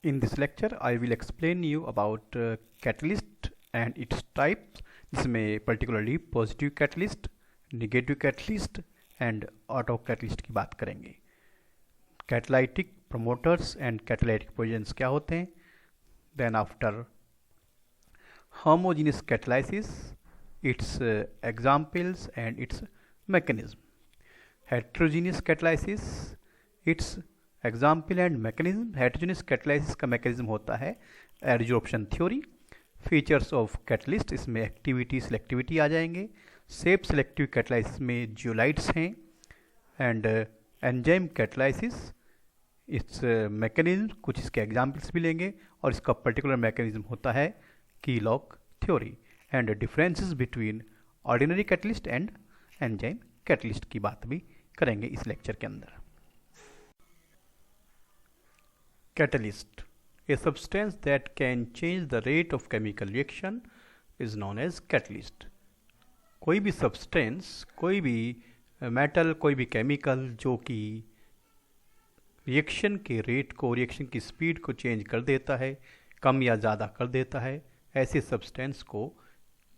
In this lecture, I will explain you about catalyst and its types, जिसमें particularly positive catalyst, negative catalyst and auto catalyst की बात करेंगे. Catalytic promoters and catalytic positions क्या होते हैं? Then after homogeneous catalysis, its examples and its mechanism. Heterogeneous catalysis, its example and mechanism. Heterogeneous catalysis का mechanism होता है adsorption theory. Features of catalyst, इसमें एक्टिविटी सिलेक्टिविटी आ जाएंगे. सेफ सिलेक्टिव कैटलाइसिस में जियोलाइट्स हैं. And enzyme catalysis, its mechanism, कुछ इसके एग्जाम्पल्स भी लेंगे और इसका पर्टिकुलर मैकेनिज्म होता है key lock theory. And differences between ordinary catalyst and enzyme catalyst की बात भी करेंगे इस लेक्चर के अंदर. Catalyst, a substance that can change the rate of chemical reaction is known as catalyst. कोई भी substance, कोई भी metal, कोई भी chemical जो कि रिएक्शन के रेट को, रिएक्शन की स्पीड को चेंज कर देता है, कम या ज़्यादा कर देता है, ऐसे सब्सटेंस को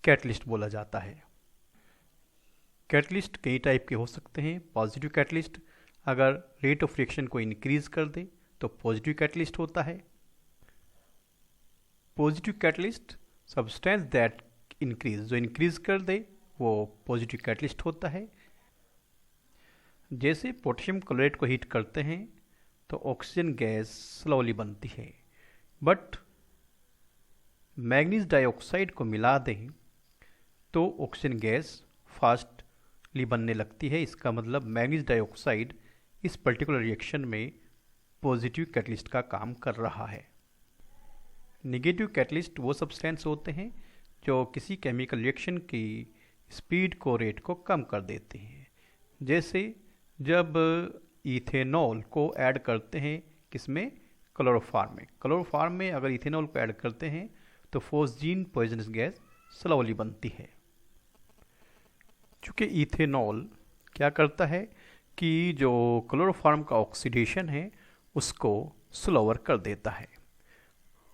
कैटलिस्ट बोला जाता है. कैटलिस्ट कई टाइप के हो सकते हैं. पॉजिटिव कैटलिस्ट अगर रेट ऑफ रिएक्शन को इंक्रीज कर दे तो पॉजिटिव कैटलिस्ट होता है. Positive catalyst substance that increase, जो इंक्रीज कर दे वो पॉजिटिव कैटलिस्ट होता है. जैसे पोटेशियम क्लोराइड को हीट करते हैं तो ऑक्सीजन गैस स्लोली बनती है, बट मैग्नीज डाइऑक्साइड को मिला दें तो ऑक्सीजन गैस फास्टली बनने लगती है. इसका मतलब मैग्नीज डाइऑक्साइड इस पर्टिकुलर रिएक्शन में पॉजिटिव कैटलिस्ट का काम कर रहा है. नेगेटिव कैटलिस्ट वो सब्सटेंस होते हैं जो किसी केमिकल रिएक्शन की स्पीड को, रेट को कम कर देते हैं. जैसे जब इथेनॉल को ऐड करते हैं किसमें, क्लोरोफॉर्म में. क्लोरोफॉर्म में अगर इथेनॉल को ऐड करते हैं तो फोस्जीन पॉइजनस गैस स्लोली बनती है. चूँकि इथेनॉल क्या करता है कि जो क्लोरोफॉर्म का ऑक्सीडेशन है उसको स्लोअर कर देता है.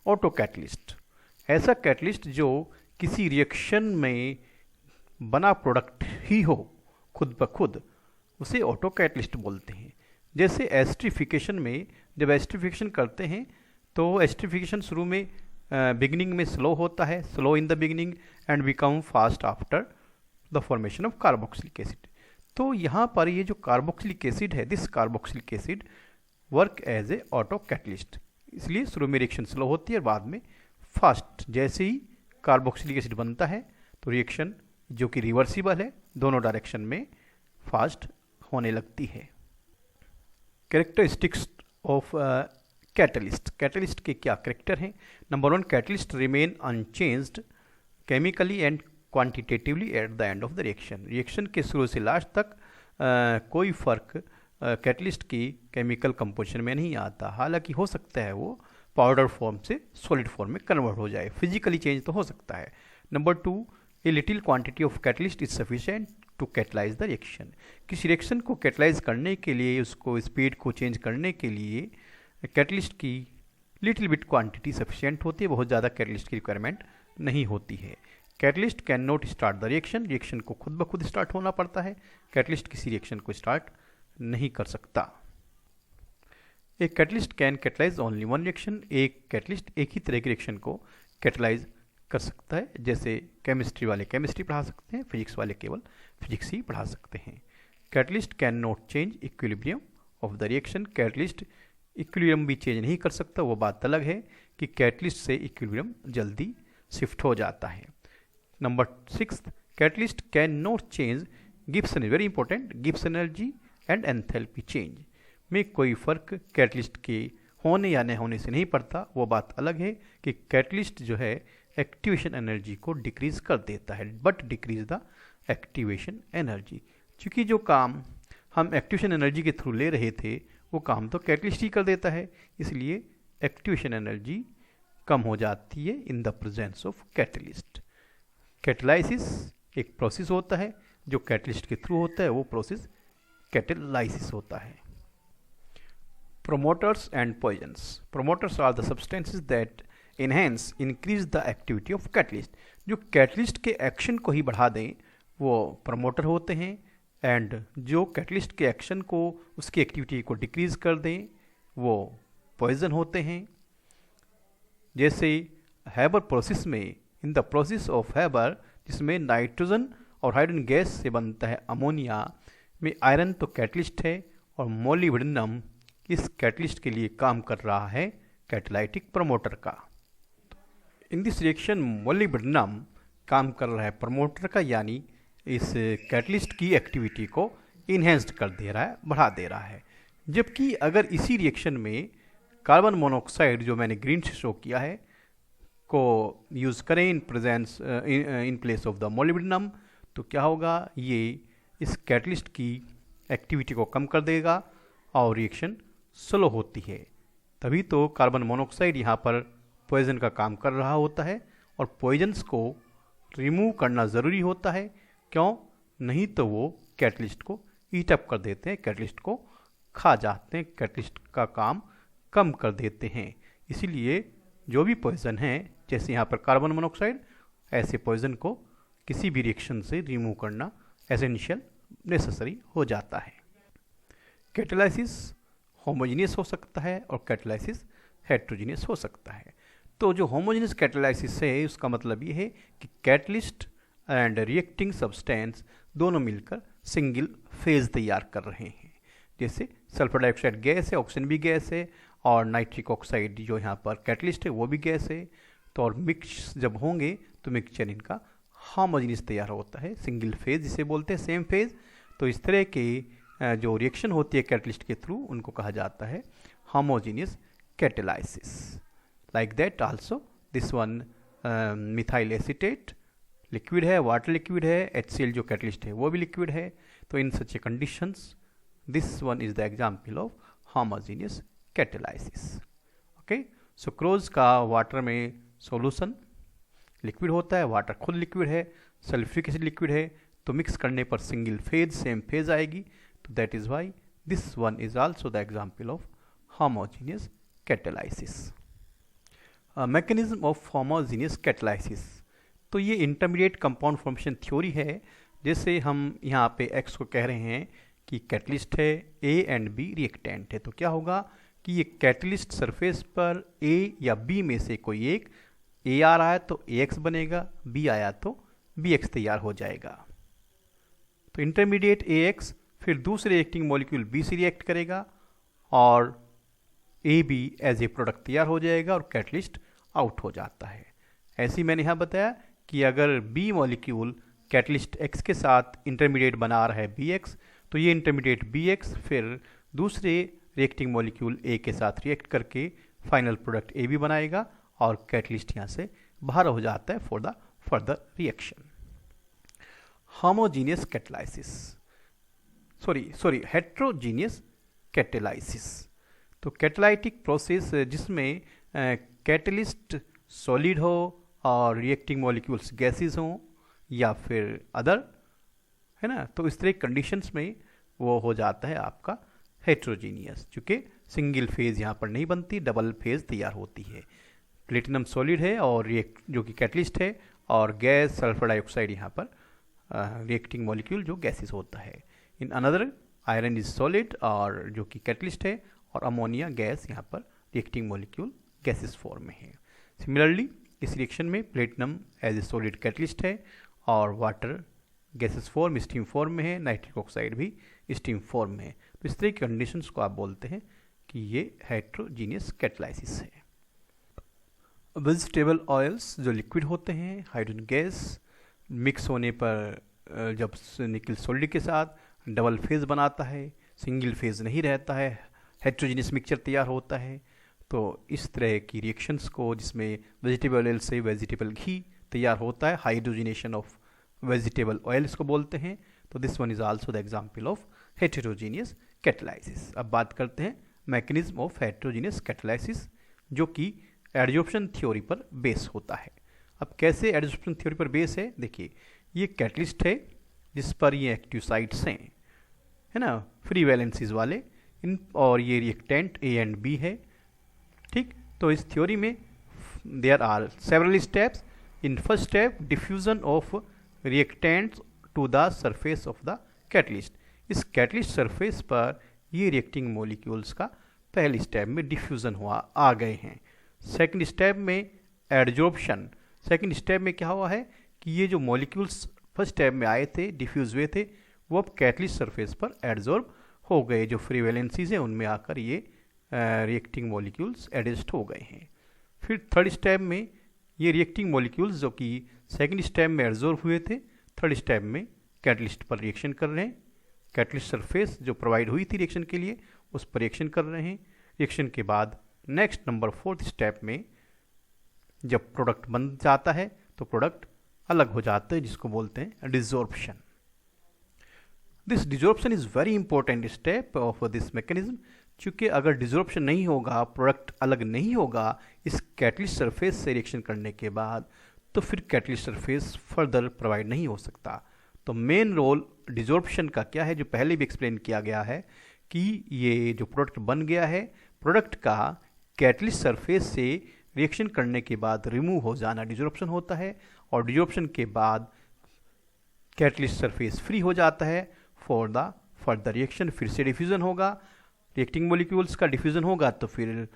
ऑटो कैटलिस्ट, ऐसा कैटलिस्ट जो किसी रिएक्शन में बना प्रोडक्ट ही हो खुद ब खुद, उसे ऑटो कैटलिस्ट बोलते हैं. जैसे एस्ट्रिफिकेशन में जब एस्ट्रिफिकेशन करते हैं तो एस्ट्रिफिकेशन शुरू में बिगिनिंग में स्लो होता है, slow in the beginning and become fast after the formation of carboxylic acid. तो यहाँ पर ये जो कार्बोक्सिलिक एसिड है, this carboxylic acid work as a auto catalyst. इसलिए शुरू में रिएक्शन स्लो होती है और बाद में फास्ट. जैसे ही कार्बोक्सिलिक एसिड बनता है तो रिएक्शन जो कि रिवर्सिबल है, दोनों डायरेक्शन में फास्ट होने लगती है. कैरेक्टरिस्टिक्स ऑफ कैटलिस्ट, कैटलिस्ट के क्या कैरेक्टर हैं? Number 1, catalyst remain unchanged chemically and quantitatively at the end of the reaction. Reaction के शुरू से लास्ट तक कोई फर्क कैटलिस्ट की केमिकल कंपोजिशन में नहीं आता. हालांकि हो सकता है वो पाउडर फॉर्म से सॉलिड फॉर्म में कन्वर्ट हो जाए, फिजिकली चेंज तो हो सकता है. Number 2, a little quantity of catalyst is sufficient to catalyse the reaction. किसी रिएक्शन को कैटलाइज करने के लिए, उसको स्पीड को चेंज करने के लिए कैटलिस्ट की लिटिल बिट क्वांटिटी सफिशिएंट होती है, बहुत ज़्यादा कैटलिस्ट की रिक्वायरमेंट नहीं होती है. Catalyst can not start the reaction, reaction को खुद ब खुद स्टार्ट होना पड़ता है. कैटलिस्ट किसी रिएक्शन को स्टार्ट नहीं कर सकता. एक catalyst can catalyse only one reaction, एक कैटलिस्ट एक ही तरह की रिएक्शन को कैटलाइज कर सकता है. जैसे केमिस्ट्री वाले केमिस्ट्री पढ़ा सकते हैं, फिजिक्स वाले केवल फिजिक्स ही पढ़ा सकते हैं. Catalyst can not change equilibrium of the reaction, catalyst equilibrium भी चेंज नहीं कर सकता. वो बात अलग है कि कैटलिस्ट से इक्विलिब्रियम जल्दी शिफ्ट हो जाता है. Number 6, catalyst can not change Gibbs energy, very important, Gibbs energy and enthalpy change में कोई फर्क कैटलिस्ट के होने या न होने से नहीं पड़ता. वो बात अलग है कि कैटलिस्ट जो है एक्टिवेशन एनर्जी को डिक्रीज कर देता है, but decrease the activation energy. क्योंकि जो काम हम एक्टिवेशन एनर्जी के थ्रू ले रहे थे वो काम तो कैटलिस्ट ही कर देता है, इसलिए एक्टिवेशन एनर्जी कम हो जाती है in the presence of catalyst. Catalysis एक प्रोसेस होता है जो कैटलिस्ट के थ्रू होता है, वो प्रोसेस कैटेलाइसिस होता है. Promoters and poisons. Promoters are the substances that enhance, increase the activity of catalyst. जो कैटलिस्ट के एक्शन को ही बढ़ा दें वो प्रमोटर होते हैं, एंड जो कैटलिस्ट के एक्शन को, उसकी एक्टिविटी को डिक्रीज कर दें वो पॉइजन होते हैं. जैसे हैबर प्रोसेस में, in the process of Haber, जिसमें नाइट्रोजन और हाइड्रोजन गैस से बनता है अमोनिया, में आयरन तो कैटलिस्ट है और मोलिब्डेनम इस कैटलिस्ट के लिए काम कर रहा है कैटालाइटिक प्रमोटर का. इन दिस रिएक्शन मोलिब्डेनम काम कर रहा है प्रमोटर का, यानी इस कैटलिस्ट की एक्टिविटी को इन्हेंस्ड कर दे रहा है, बढ़ा दे रहा है. जबकि अगर इसी रिएक्शन में कार्बन मोनोऑक्साइड, जो मैंने ग्रीन से शो किया है, को यूज़ करें in place of the molybdenum, तो क्या होगा, ये इस कैटलिस्ट की एक्टिविटी को कम कर देगा और रिएक्शन स्लो होती है. तभी तो कार्बन मोनोऑक्साइड यहाँ पर पॉइजन का काम कर रहा होता है, और पॉइजन्स को रिमूव करना ज़रूरी होता है. क्यों? नहीं तो वो कैटलिस्ट को ईट अप कर देते हैं, कैटलिस्ट को खा जाते हैं, कैटलिस्ट का काम कम कर देते हैं. इसीलिए जो भी पॉइजन है, जैसे यहाँ पर कार्बन मोनोऑक्साइड, ऐसे पॉइजन को किसी भी रिएक्शन से रिमूव करना एसेंशियल, नेसेसरी हो जाता है. कैटालाइसिस होमोजीनियस हो सकता है और कैटालाइसिस हेट्रोजीनियस हो सकता है. तो जो होमोजीनियस कैटालाइसिस है, उसका मतलब ये है कि कैटलिस्ट एंड रिएक्टिंग सब्सटेंस दोनों मिलकर सिंगल फेज तैयार कर रहे हैं. जैसे सल्फर डाइऑक्साइड गैस है, ऑक्सीजन भी गैस है, और नाइट्रिक ऑक्साइड जो यहाँ पर कैटलिस्ट है वो भी गैस है. तो और मिक्स जब होंगे तो मिक्सचर इनका होमोजीनियस तैयार होता है, सिंगल फेज जिसे बोलते हैं, सेम फेज. तो इस तरह के जो रिएक्शन होती है कैटलिस्ट के थ्रू, उनको कहा जाता है homogeneous catalysis. Like that also this one methyl acetate liquid है, वाटर लिक्विड है, HCl जो कैटलिस्ट है वो भी लिक्विड है. तो in such a conditions this one is the example of homogeneous catalysis. Okay, sucrose का वाटर में सॉल्यूशन लिक्विड होता है, वाटर खुद लिक्विड है, सल्फ्यूरिक एसिड लिक्विड है, तो मिक्स करने पर सिंगल फेज, सेम फेज आएगी. तो that is why this one is also the example of homogeneous catalysis. Mechanism of homogeneous catalysis. तो ये इंटरमीडिएट कंपाउंड फॉर्मेशन थ्योरी है. जैसे हम यहाँ पे X को कह रहे हैं कि कैटलिस्ट है, A एंड B रिएक्टेंट है, तो क्या होगा कि ये कैटलिस्ट सरफेस पर A या B में से कोई एक, A आ रहा है तो AX बनेगा, B आया तो BX तैयार हो जाएगा. तो इंटरमीडिएट AX फिर दूसरे रिएक्टिंग मॉलिक्यूल B से रिएक्ट करेगा और AB एज ए प्रोडक्ट तैयार हो जाएगा और कैटलिस्ट आउट हो जाता है. ऐसे ही मैंने यहाँ बताया कि अगर B मॉलिक्यूल कैटलिस्ट X के साथ इंटरमीडिएट बना रहा है BX, तो ये इंटरमीडिएट BX फिर दूसरे रिएक्टिंग मॉलिक्यूल A के साथ रिएक्ट करके फाइनल प्रोडक्ट AB बनाएगा और कैटलिस्ट यहाँ से बाहर हो जाता है for the further reaction. Homogeneous catalysis, sorry heterogeneous catalysis. तो कैटालाइटिक प्रोसेस जिसमें कैटलिस्ट सॉलिड हो और रिएक्टिंग मॉलिक्यूल्स गैसेस हों या फिर अदर, है ना, तो इस तरह कंडीशंस में वो हो जाता है आपका हेट्रोजीनियस, चूँकि सिंगल फेज यहाँ पर नहीं बनती, डबल फेज तैयार होती है. प्लेटिनम सॉलिड है और जो कि कैटलिस्ट है, और गैस सल्फर डाइऑक्साइड यहाँ पर रिएक्टिंग मॉलिक्यूल जो गैसेस होता है. In another iron is solid और जो कि कैटलिस्ट है, और अमोनिया गैस यहाँ पर रिएक्टिंग मॉलिक्यूल गैसेस फॉर्म में है. सिमिलरली इस रिएक्शन में platinum as a solid catalyst है और water gases form, steam form में है, नाइट्रिक ऑक्साइड भी स्टीम फॉर्म में है. तो इस तरह की कंडीशंस को आप बोलते हैं कि ये हेट्रोजीनियस कैटालाइसिस है. वेजिटेबल ऑयल्स जो लिक्विड होते हैं, हाइड्रोजन गैस मिक्स होने पर जब निकल सॉलिड के साथ डबल फेज बनाता है, सिंगल फेज नहीं रहता है, हेट्रोजीनियस मिक्सचर तैयार होता है. तो इस तरह की रिएक्शंस को, जिसमें वेजिटेबल ऑयल से वेजिटेबल घी तैयार होता है, हाइड्रोजिनेशन ऑफ वेजिटेबल ऑयल इसको बोलते हैं. तो this one is also the example of heterogeneous catalysis. अब बात करते हैं मैकेनिज्म ऑफ हेटेरोजीनियस कैटालाइसिस, जो कि एडजॉर्प्शन थ्योरी पर बेस होता है. अब कैसे एडजॉर्प्शन थ्योरी पर बेस है, देखिए ये कैटलिस्ट है जिस पर ये एक्टिव साइट्स हैं, है ना, फ्री वैलेंसीज वाले. और ये रिएक्टेंट ए एंड बी है। ठीक, तो इस थ्योरी में there are several steps. In first step diffusion of reactants to the surface of the catalyst. इस कैटलिस्ट सरफेस पर ये रिएक्टिंग मॉलिक्यूल्स का पहले स्टेप में डिफ्यूजन हुआ आ गए हैं। सेकंड स्टेप में एडजॉर्प्शन। सेकंड स्टेप में क्या हुआ है कि ये जो मॉलिक्यूल्स फर्स्ट स्टेप में आए थे, डिफ्यूज हुए थे, वो अब कैटलिस्ट सरफेस पर एडजॉर्ब हो गए। जो फ्री वैलेंसीज हैं उनमें आकर ये रिएक्टिंग मॉलिक्यूल्स एडजस्ट हो गए हैं। फिर थर्ड स्टेप में ये रिएक्टिंग मॉलिक्यूल्स जो कि सेकंड स्टेप में एडजॉर्ब हुए थे, थर्ड स्टेप में कैटलिस्ट पर रिएक्शन कर रहे हैं। कैटलिस्ट सरफेस जो प्रोवाइड हुई थी रिएक्शन के लिए उस पर रिएक्शन कर रहे हैं। रिएक्शन के बाद नेक्स्ट नंबर फोर्थ स्टेप में जब प्रोडक्ट बन जाता है तो प्रोडक्ट अलग हो जाते हैं, जिसको बोलते हैं desorption. This desorption is very important step of this mechanism. चूंकि अगर डिसॉर्प्शन नहीं होगा, प्रोडक्ट अलग नहीं होगा इस कैटलिस्ट सरफेस से रिएक्शन करने के बाद, तो फिर कैटलिस्ट सरफेस फर्दर प्रोवाइड नहीं हो सकता। तो मेन रोल डिसॉर्प्शन का क्या है, जो पहले भी एक्सप्लेन किया गया है कि ये जो प्रोडक्ट बन गया है, प्रोडक्ट का कैटलिस्ट सरफेस से रिएक्शन करने के बाद रिमूव हो जाना डिसॉर्प्शन होता है। और डिसॉर्प्शन के बाद कैटलिस्ट सरफेस फ्री हो जाता है फॉर द फर्दर रिएक्शन। फिर से डिफ्यूजन होगा, रिएक्टिंग मॉलिक्यूल्स का डिफ्यूजन होगा तो फिर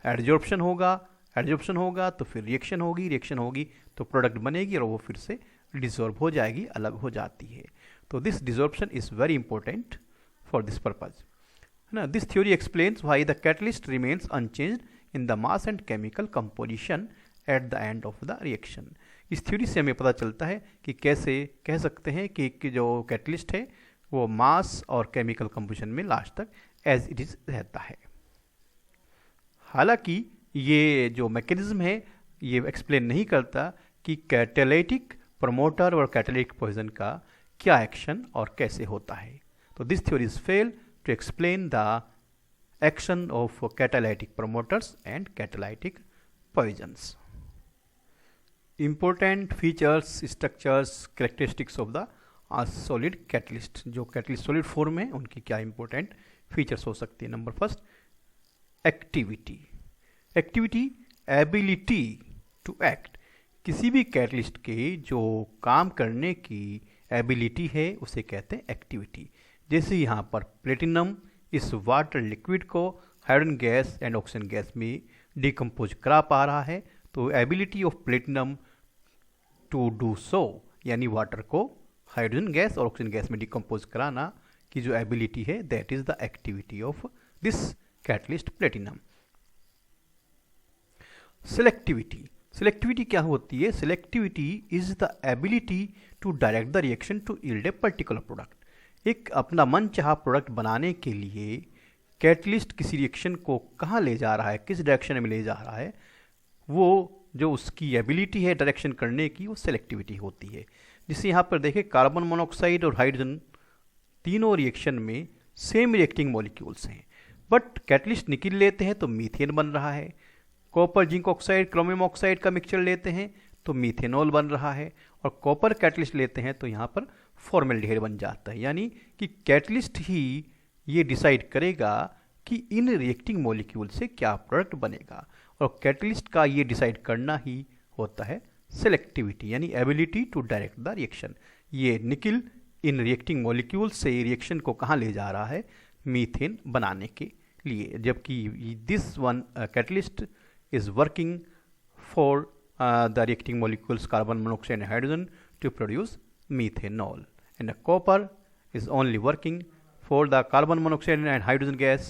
एडजॉर्प्शन होगा, एडजॉर्प्शन होगा तो फिर रिएक्शन होगी, रिएक्शन होगी तो प्रोडक्ट बनेगी और वो फिर से डिसॉर्ब हो जाएगी, अलग हो जाती है। तो this desorption is very important for this purpose, है ना। This theory explains why the catalyst remains unchanged in the mass and chemical composition at the end of the reaction. इस थ्योरी से हमें पता चलता है कि कैसे कह सकते हैं कि जो कैटलिस्ट है वो मास और केमिकल कंपोजिशन में लास्ट तक एज इट इज रहता है। हालांकि ये जो मैकेनिज्म है ये एक्सप्लेन नहीं करता कि कैटालिटिक प्रमोटर और कैटालिटिक पॉइजन का क्या एक्शन और कैसे होता है। तो this theory is fail to explain the action of catalytic promoters and catalytic poisons. Important features, structures, characteristics of the solid catalyst. जो कैटलिस्ट सॉलिड फॉर्म है उनकी क्या इंपॉर्टेंट फीचर्स हो सकती है। Number first, activity. Activity ability to act. किसी भी catalyst के जो काम करने की एबिलिटी है उसे कहते हैं एक्टिविटी। जैसे यहाँ पर प्लेटिनम इस वाटर लिक्विड को hydrogen gas and oxygen gas में डिकम्पोज करा पा रहा है, तो ability of platinum to do so, यानी वाटर को हाइड्रोजन गैस और ऑक्सीजन गैस में डिकम्पोज कराना की जो एबिलिटी है, that is the activity of this catalyst platinum. Selectivity. Selectivity क्या होती है? Selectivity is the ability to direct the reaction to yield a particular product. एक अपना मनचाहा प्रोडक्ट बनाने के लिए कैटलिस्ट किसी रिएक्शन को कहाँ ले जा रहा है, किस डायरेक्शन में ले जा रहा है, वो जो उसकी एबिलिटी है डायरेक्शन करने की, वो सिलेक्टिविटी होती है। जिससे यहाँ पर देखें कार्बन मोनोऑक्साइड और हाइड्रोजन तीनों रिएक्शन में सेम रिएक्टिंग मॉलिक्यूल्स हैं, बट कैटलिस्ट निकल लेते हैं तो मीथेन बन रहा है। Copper zinc oxide chromium oxide का मिक्सचर लेते हैं तो मीथेनॉल बन रहा है, और कॉपर कैटलिस्ट लेते हैं तो यहाँ पर फॉर्मेल्डिहाइड बन जाता है। यानी कि कैटलिस्ट ही ये डिसाइड करेगा कि इन रिएक्टिंग मॉलिक्यूल से क्या प्रोडक्ट बनेगा, और कैटलिस्ट का ये डिसाइड करना ही होता है सेलेक्टिविटी, यानी ability to direct the reaction. ये निकिल इन रिएक्टिंग मॉलिक्यूल से रिएक्शन को कहाँ ले जा रहा है, मीथेन बनाने के लिए, जबकि this one catalyst is working for the reacting molecules carbon monoxide and hydrogen to produce methanol, and the copper is only working for the carbon monoxide and hydrogen gas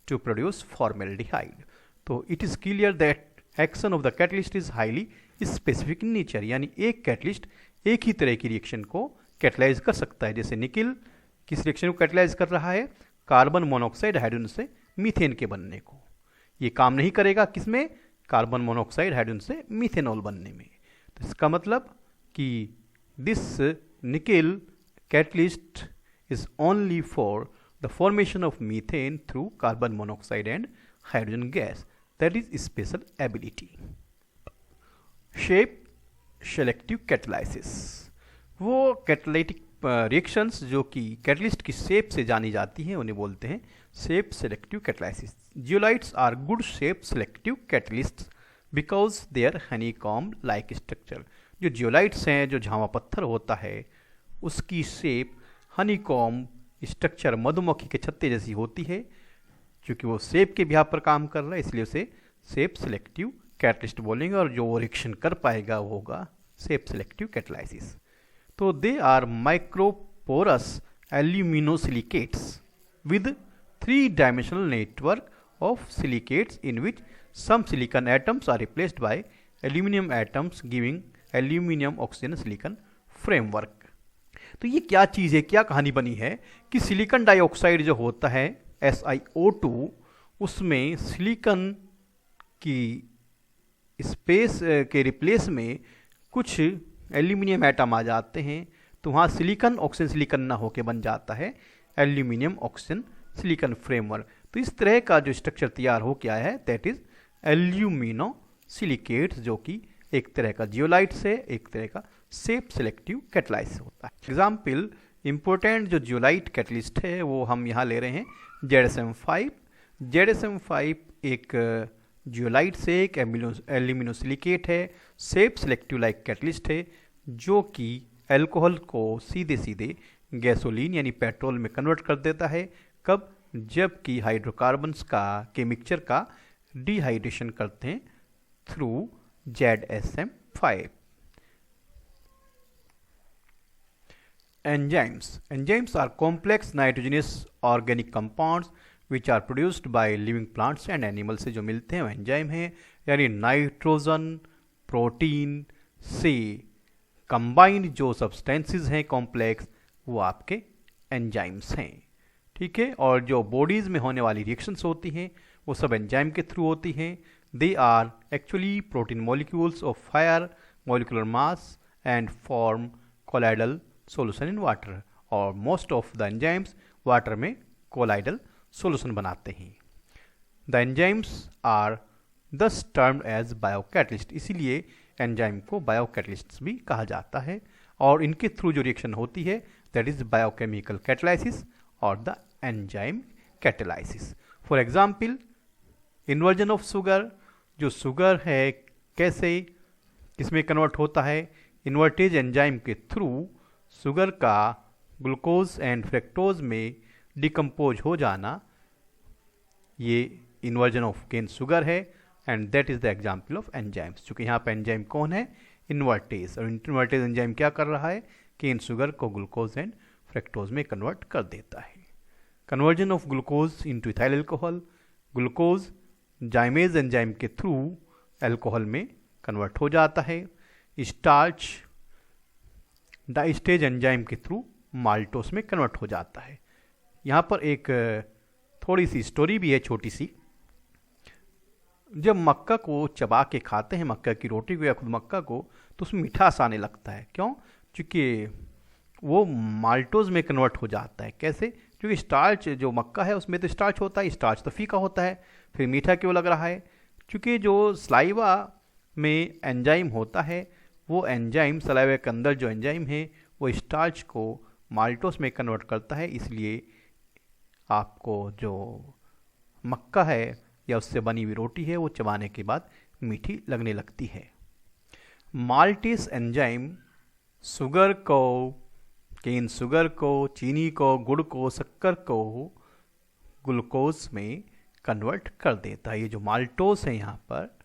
to produce formaldehyde. So it is clear that action of the catalyst is highly specific in nature, यानी एक catalyst एक ही तरह की reaction को catalyse कर सकता है। जैसे निकिल किस रिएक्शन को कैटलाइज कर रहा है, कार्बन मोनोऑक्साइड हाइड्रोजन से मीथेन के बनने को। ये काम नहीं करेगा किसमें, कार्बन मोनोऑक्साइड हाइड्रोजन से मीथेनॉल बनने में। तो इसका मतलब कि this nickel catalyst is only for the formation of methane through carbon monoxide and hydrogen gas, that is special ability. Shape selective catalysis. वो कैटालिटिक रिएक्शंस जो कि कैटलिस्ट की शेप से जानी जाती हैं उन्हें बोलते हैं shape selective catalysis. Zeolites are good shape selective catalysts because their honeycomb like structure. जो जियोलाइट्स हैं, जो झावा पत्थर होता है, उसकी शेप हनीकॉम्ब स्ट्रक्चर मधुमक्खी के छत्ते जैसी होती है। क्योंकि वो शेप के बिहार पर काम कर रहा है इसलिए उसे शेप सेलेक्टिव कैटलिस्ट बोलेंगे, और जो रिएक्शन कर पाएगा वो होगा शेप सेलेक्टिव कैटलाइसिस। तो they are microporous aluminosilicates with 3-dimensional network of silicates in which some silicon atoms are replaced by aluminum atoms giving aluminum oxygen silicon framework। तो ये क्या चीज़ है, क्या कहानी बनी है कि सिलिकॉन डाइऑक्साइड जो होता है SiO2, उसमें सिलिकॉन की स्पेस के रिप्लेस में कुछ एल्यूमिनियम एटम आ जाते हैं, तो वहाँ सिलिकॉन ऑक्सीजन सिलिकॉन ना होके बन जाता है एल्यूमिनियम ऑक्सीजन सिलिकॉन फ्रेमवर्क। तो इस तरह का जो स्ट्रक्चर तैयार हो क्या है, दैट इज एल्यूमिनो सिलिकेट्स, जो कि एक तरह का जियोलाइट से एक तरह का शेप सेलेक्टिव कैटलाइसिस होता है। एग्जाम्पल इंपॉर्टेंट जो जियोलाइट कैटलिस्ट है वो हम यहाँ ले रहे हैं ZSM5। ZSM5 एक जियोलाइट से एक एल्यूमिनो सिलिकेट है, शेप सेलेक्टिव लाइक कैटलिस्ट है, जो कि एल्कोहल को सीधे सीधे गैसोलीन यानी पेट्रोल में कन्वर्ट कर देता है। कब? जबकि हाइड्रोकार्बन्स के मिक्सचर का डिहाइड्रेशन करते हैं through ZSM5। Enzymes are complex nitrogenous organic compounds which are produced by living plants and animals से जो मिलते हैं वो एंजाइम हैं, यानी नाइट्रोजन प्रोटीन से कंबाइंड जो सब्सटेंसेस हैं कॉम्प्लेक्स, वो आपके एंजाइम्स हैं। ठीक है, और जो बॉडीज़ में होने वाली रिएक्शंस होती हैं वो सब एंजाइम के थ्रू होती हैं। They are actually protein molecules of higher molecular mass and form colloidal solution in water, और most of the enzymes water में कोलाइडल सॉल्यूशन बनाते हैं। The enzymes are thus termed as biocatalyst, इसीलिए enzyme को biocatalyst भी कहा जाता है, और इनके थ्रू जो रिएक्शन होती है दैट इज बायोकेमिकल कैटलाइसिस और the enzyme catalysis. For example inversion of sugar, जो शुगर है कैसे किसमें कन्वर्ट होता है, इन्वर्टेज एंजाइम के थ्रू शुगर का ग्लूकोज एंड फ्रक्टोज में डिकम्पोज हो जाना, ये इन्वर्जन ऑफ केन शुगर है, and that is the example of enzymes. चूँकि यहाँ पर एंजाइम कौन है, इन्वर्टेज, और इन्वर्टेज एंजाइम क्या कर रहा है, केन शुगर को ग्लूकोज एंड फ्रक्टोज में कन्वर्ट कर देता है। Conversion of glucose into ethyl alcohol, glucose जाइमेज enzyme के थ्रू एल्कोहल में कन्वर्ट हो जाता है। स्टार्च डाइस्टेज एंजाइम के थ्रू माल्टोस में कन्वर्ट हो जाता है। यहाँ पर एक थोड़ी सी स्टोरी भी है छोटी सी। जब मक्का को चबा के खाते हैं, मक्का की रोटी को या खुद मक्का को, तो उसमें मिठास आने लगता है। क्यों? क्योंकि वो माल्टोज में कन्वर्ट हो जाता है। कैसे? क्योंकि स्टार्च जो मक्का है उसमें तो स्टार्च होता है, स्टार्च तो फीका होता है, फिर मीठा क्यों लग रहा है? क्योंकि जो स्लाइवा में एंजाइम होता है, वो एंजाइम सलाइवा के अंदर जो एंजाइम है वो स्टार्च को माल्टोस में कन्वर्ट करता है, इसलिए आपको जो मक्का है या उससे बनी हुई रोटी है वो चबाने के बाद मीठी लगने लगती है। माल्टेस एंजाइम शुगर को, केन शुगर को, चीनी को, गुड़ को, शक्कर को ग्लूकोज में कन्वर्ट कर देता है। ये जो माल्टोस है यहाँ पर,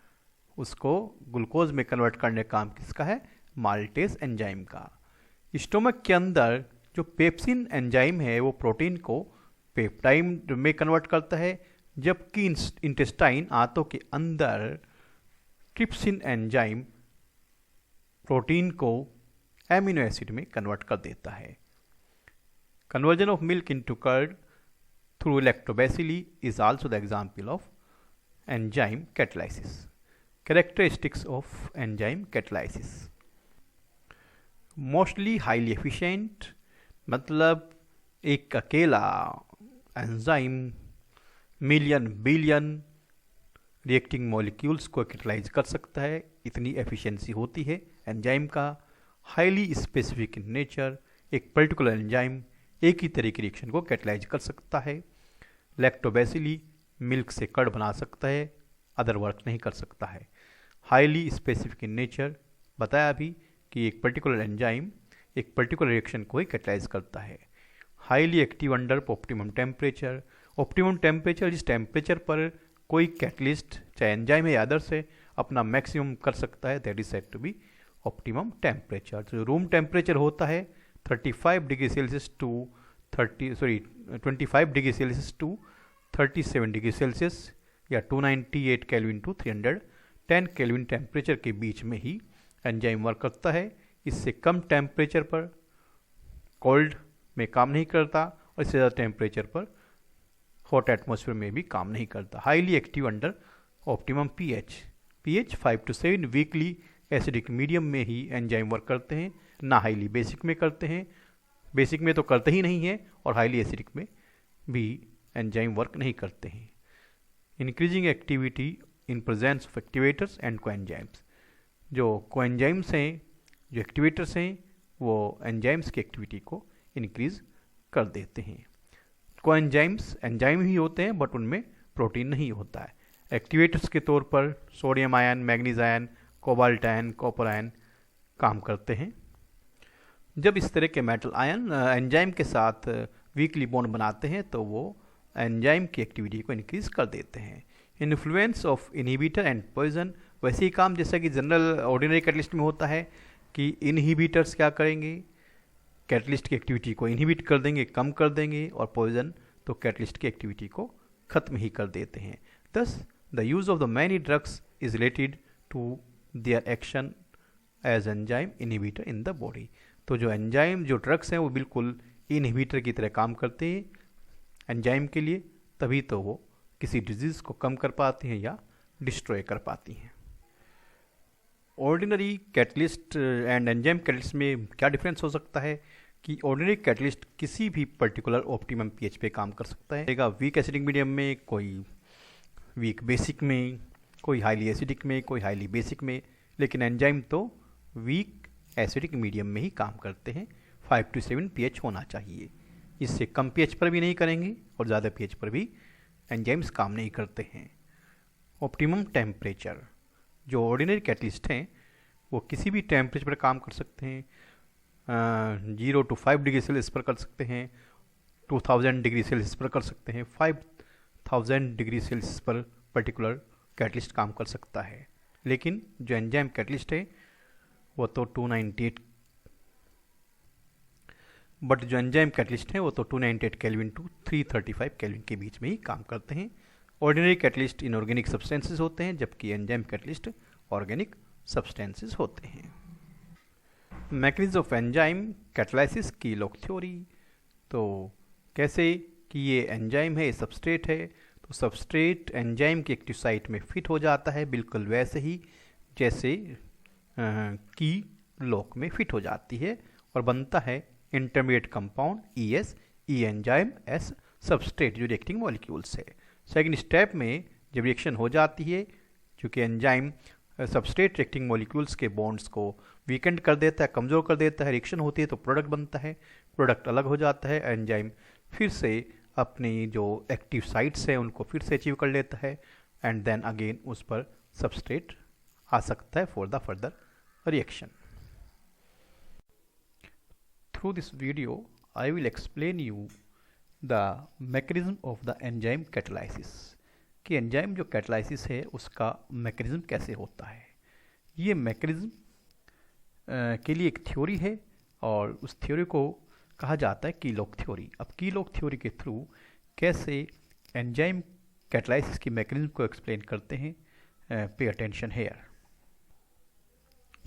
उसको ग्लूकोज में कन्वर्ट करने का काम किसका है? माल्टेस एंजाइम का। स्टोमक के अंदर जो पेप्सिन एंजाइम है वो प्रोटीन को पेप्टाइड में कन्वर्ट करता है, जबकि इंटेस्टाइन आंतों के अंदर ट्रिप्सिन एंजाइम प्रोटीन को एमिनो एसिड में कन्वर्ट कर देता है। Conversion of milk into curd through lactobacilli is also the example of enzyme catalysis. Characteristics of enzyme catalysis, mostly highly efficient, मतलब एक अकेला enzyme million billion reacting molecules को catalyse कर सकता है, इतनी एफिशिएंसी होती है एंजाइम का। हाईली स्पेसिफिक इन नेचर, एक पर्टिकुलर एंजाइम एक ही तरह की रिएक्शन को कैटलाइज कर सकता है। लैक्टोबैसिली मिल्क से कर्ड बना सकता है, अदर वर्क नहीं कर सकता है। हाईली स्पेसिफिक इन नेचर, बताया अभी कि एक पर्टिकुलर एंजाइम एक पर्टिकुलर रिएक्शन को ही कैटलाइज करता है। Highly active under optimum temperature, optimum temperature जिस टेम्परेचर पर कोई कैटलिस्ट चाहे एंजाइम है या अदर से अपना मैक्सिमम कर सकता है, that is said to be optimum temperature. तो रूम टेम्परेचर होता है 35 degree Celsius to 25 degree Celsius to 37 degree Celsius या 298 केल्विन टू 310 केल्विन टेम्परेचर के बीच में ही एंजाइम वर्क करता है। इससे कम टेम्परेचर पर कोल्ड में काम नहीं करता और इससे ज़्यादा टेम्परेचर पर हॉट एटमॉस्फेयर में भी काम नहीं करता। Highly active under optimum pH 5 to 7 weakly acidic medium में ही एंजाइम वर्क करते हैं, ना हाईली बेसिक में करते हैं। बेसिक में तो करते ही नहीं है और हाईली एसिडिक में भी एंजाइम वर्क नहीं करते हैं। Increasing activity in presence of activators and coenzymes, जो कोएंजाइम्स हैं जो एक्टिवेटर्स हैं वो एंजाइम्स की एक्टिविटी को इंक्रीज कर देते हैं। कोएंजाइम्स एंजाइम ही होते हैं बट उनमें प्रोटीन नहीं होता है। एक्टिवेटर्स के तौर पर sodium ion, manganese ion, cobalt ion, copper ion काम करते हैं। जब इस तरह के मेटल आयन एंजाइम के साथ वीकली बॉन्ड बनाते हैं तो वो एंजाइम की एक्टिविटी को इंक्रीज कर देते हैं। Influence of inhibitor and poison, वैसे ही काम जैसा कि जनरल ऑर्डिनरी कैटलिस्ट में होता है कि इनहिबिटर्स क्या करेंगे, कैटलिस्ट की एक्टिविटी को इनहिबिट कर देंगे, कम कर देंगे, और पॉइजन तो कैटलिस्ट की एक्टिविटी को खत्म ही कर देते हैं। Thus the use of the many drugs is related to their action as enzyme inhibitor in the body. तो जो एंजाइम जो ड्रग्स हैं वो बिल्कुल इनहिबिटर की तरह काम करते हैं एंजाइम के लिए, तभी तो वो किसी डिजीज़ को कम कर पाती हैं या डिस्ट्रॉय कर पाती हैं। Ordinary catalyst and enzyme catalyst में क्या डिफरेंस हो सकता है कि ऑर्डिनरी कैटलिस्ट किसी भी पर्टिकुलर ऑप्टिमम पीएच पे काम कर सकता है। वीक एसिडिक मीडियम में, कोई वीक बेसिक में, कोई हाईली एसिडिक में, कोई हाईली बेसिक में, लेकिन एंजाइम तो वीक एसिडिक मीडियम में ही काम करते हैं। 5 to 7 पीएच होना चाहिए, इससे कम पीएच पर भी नहीं करेंगे और ज़्यादा पीएच पर भी एंजाइम्स काम नहीं करते हैं। ऑप्टिमम टेम्परेचर, जो ऑर्डिनरी कैटलिस्ट हैं वो किसी भी टेम्परेचर पर काम कर सकते हैं। 0 to 5 डिग्री सेल्सियस पर कर सकते हैं, 2000 डिग्री सेल्सियस पर कर सकते हैं, 5000 डिग्री सेल्सियस पर पर्टिकुलर कैटलिस्ट काम कर सकता है। लेकिन जो एंजाइम कैटलिस्ट है वो तो 298 बट जो एंजाइम कैटलिस्ट है वो तो 298 केल्विन टू 335 केल्विन के बीच में ही काम करते हैं। ऑर्डिनरी कैटलिस्ट इनऑर्गेनिक सब्सटेंसेस होते हैं जबकि एंजाइम कैटलिस्ट ऑर्गेनिक सब्सटेंसेस होते हैं। मैकेनिज्म ऑफ एंजाइम कैटलाइसिस की लोक थ्योरी, तो कैसे कि ये एंजाइम है, ये सबस्ट्रेट है, तो सबस्ट्रेट एंजाइम की एक्टिव साइट में फिट हो जाता है बिल्कुल वैसे ही जैसे की लॉक में फिट हो जाती है और बनता है इंटरमीडिएट कंपाउंड ES, ई एंजाइम, S सबस्ट्रेट जो रिएक्टिंग मॉलिक्यूल्स है। सेकेंड स्टेप में जब रिएक्शन हो जाती है, चूँकि एंजाइम सबस्ट्रेट रिएक्टिंग मॉलिक्यूल्स के बॉन्ड्स को वीकेंड कर देता है, कमज़ोर कर देता है, रिएक्शन होती है तो प्रोडक्ट बनता है, प्रोडक्ट अलग हो जाता है, एंजाइम फिर से अपनी जो एक्टिव साइट्स हैं उनको फिर से अचीव कर लेता है एंड देन अगेन उस पर सबस्ट्रेट आ सकता है for the further reaction. Through this video I will explain you the mechanism of the enzyme catalysis, कि एंजाइम जो कैटलाइसिस है उसका मैकेनिज्म कैसे होता है। ये मैकेनिज्म के लिए एक थ्योरी है और उस थ्योरी को कहा जाता है कीलॉक थ्योरी। अब कीलॉक थ्योरी के थ्रू कैसे एंजाइम कैटलाइसिस की मैकेनिज्म को एक्सप्लेन करते हैं, पे अटेंशन हेयर।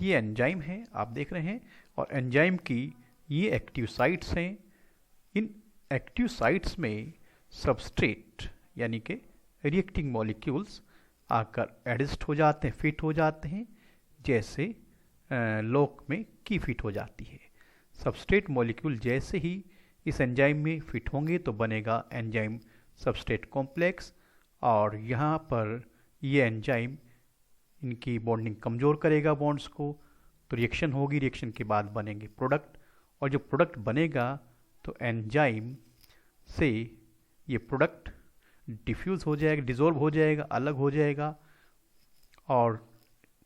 ये एंजाइम है आप देख रहे हैं और एंजाइम की ये एक्टिव साइट्स हैं। इन एक्टिव साइट्स में सबस्ट्रेट यानी कि रिएक्टिंग मॉलिक्यूल्स आकर एडजस्ट हो जाते हैं, फिट हो जाते हैं, जैसे लॉक में की फिट हो जाती है। सबस्ट्रेट मॉलिक्यूल जैसे ही इस एंजाइम में फिट होंगे तो बनेगा एंजाइम सबस्ट्रेट कॉम्प्लेक्स और यहाँ पर ये एंजाइम इनकी बॉन्डिंग कमज़ोर करेगा बॉन्ड्स को, तो रिएक्शन होगी, रिएक्शन के बाद बनेंगे प्रोडक्ट और जो प्रोडक्ट बनेगा तो एंजाइम से ये प्रोडक्ट डिफ्यूज़ हो जाएगा, डिज़ोल्व हो जाएगा, अलग हो जाएगा। और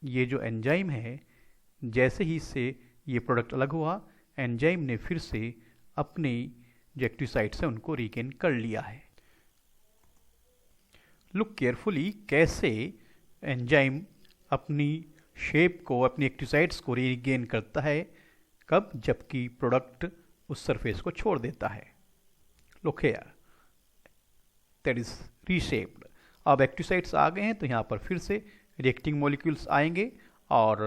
ये जो एंजाइम है, जैसे ही इससे ये प्रोडक्ट अलग हुआ, एंजाइम ने फिर से अपनी जो एक्टिव साइट्स हैं उनको रिगेन कर लिया है। लुक केयरफुली कैसे एंजाइम अपनी शेप को, अपनी एक्टिव साइट्स को रिगेन करता है। कब? जबकि प्रोडक्ट उस सरफेस को छोड़ देता है। Look here, that is reshaped. अब एक्टिव साइट्स आ गए हैं तो यहाँ पर फिर से रिएक्टिंग मॉलिक्यूल्स आएंगे और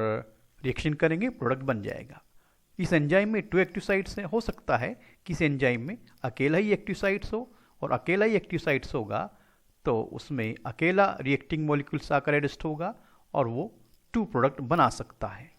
रिएक्शन करेंगे, प्रोडक्ट बन जाएगा। इस एंजाइम में 2 एक्टिव साइट्स हैं। हो सकता है कि इस एंजाइम में अकेला ही एक्टिव साइट्स हो, और अकेला ही एक्टिव साइट्स होगा तो उसमें अकेला रिएक्टिंग मॉलिक्यूल्स आकर एडजस्ट होगा और वो 2 प्रोडक्ट बना सकता है।